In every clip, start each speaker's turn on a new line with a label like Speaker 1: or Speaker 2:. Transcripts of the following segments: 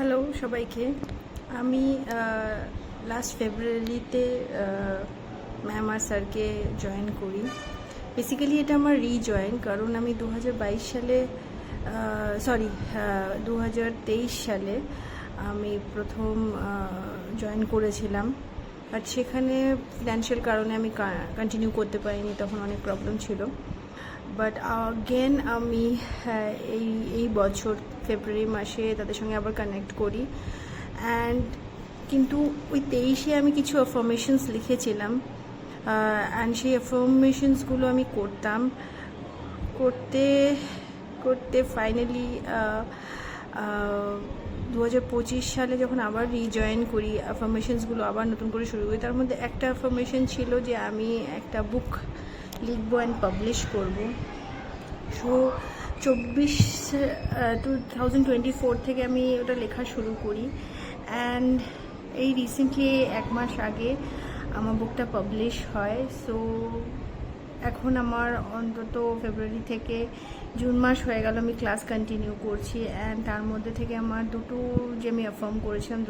Speaker 1: Hello সবাইকে। আমি last ফেব্রুয়ারিতে ম্যাম আর স্যারকে জয়েন করি। বেসিক্যালি এটা আমার রিজয়েন, কারণ আমি 2022 সালে 2023 সালে আমি প্রথম জয়েন করেছিলাম, বাট সেখানে ফিনান্সিয়াল কারণে আমি কন্টিনিউ করতে পারিনি, তখন অনেক প্রবলেম ছিল। বাট আগেন আমি এই বছর ফেব্রুয়ারি মাসে তাদের সঙ্গে আবার কানেক্ট করি। অ্যান্ড কিন্তু ওই 23-এ আমি কিছু অ্যাফার্মেশনস লিখেছিলাম, অ্যান্ড সেই অ্যাফার্মেশনসগুলো আমি করতে ফাইনালি 2025 সালে যখন আবার রিজয়েন করি, অ্যাফার্মেশনসগুলো আবার নতুন করে শুরু করি। তার মধ্যে একটা অ্যাফার্মেশন ছিল যে আমি একটা বুক লিখবো অ্যান্ড পাবলিশ করবো। সো 2024 থেকে আমি ওটা লেখা শুরু করি, অ্যান্ড এই রিসেন্টলি 1 মাস আগে আমার বুকটা পাবলিশ হয়। সো এখন আমার অন্তত ফেব্রুয়ারি থেকে জুন মাস হয়ে গেল আমি ক্লাস কন্টিনিউ করছি, অ্যান্ড তার মধ্যে থেকে আমার দুটো যে আমি অ্যাফার্ম করেছিলাম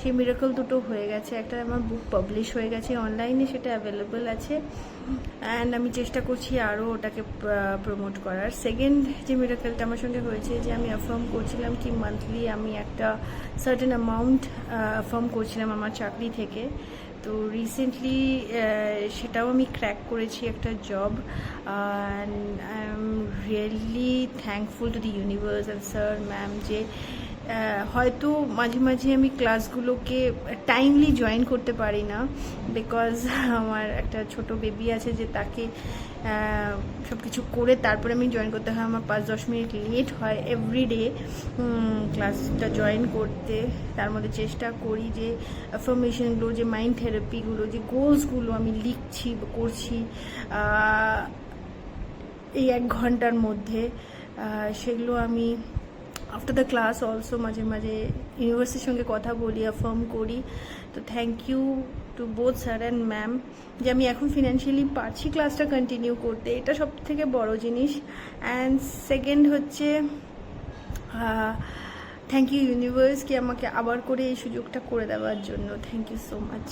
Speaker 1: সেই মিরাকল দুটো হয়ে গেছে। একটা আমার বুক পাবলিশ হয়ে গেছে অনলাইনে, সেটা অ্যাভেলেবল আছে, অ্যান্ড আমি চেষ্টা করছি আরও ওটাকে প্রমোট করার। সেকেন্ড যে মিরাকলটা আমার সঙ্গে হয়েছে, যে আমি অ্যাফার্ম করছিলাম কি মান্থলি আমি একটা সার্টেন অ্যামাউন্ট অ্যাফার্ম করছিলাম আমার চাকরি থেকে। তো রিসেন্টলি সেটাও আমি ক্র্যাক করেছি, একটা job, and I am really thankful to the universe and sir ma'am, যে হয়তো মাঝে মাঝে আমি ক্লাসগুলোকে টাইমলি জয়েন করতে পারি না, বিকজ আমার একটা ছোট বেবি আছে, যে তাকে সব কিছু করে তারপরে আমি জয়েন করতে হয়। আমার 5-10 মিনিট লেট হয় এভরিডে ক্লাসটা জয়েন করতে। তার মধ্যে চেষ্টা করি যে অ্যাফার্মেশনগুলো, যে মাইন্ড থেরাপিগুলো, যে গোলসগুলো আমি লিখছি করছি এই 1 ঘন্টার মধ্যে, সেগুলো আমি আফটার দ্য ক্লাস অলসো মাঝে মাঝে ইউনিভার্সিটির সঙ্গে কথা বলি, অ্যাফার্ম করি। তো thank you to both sir and ma'am, যে আমি এখন ফিনান্সিয়ালি পারছি ক্লাসটা কন্টিনিউ করতে, এটা সব থেকে বড় জিনিস। অ্যান্ড সেকেন্ড হচ্ছে থ্যাংক ইউ ইউনিভার্স, কি আমাকে আবার করে এই সুযোগটা করে দেওয়ার জন্য। Thank you so much.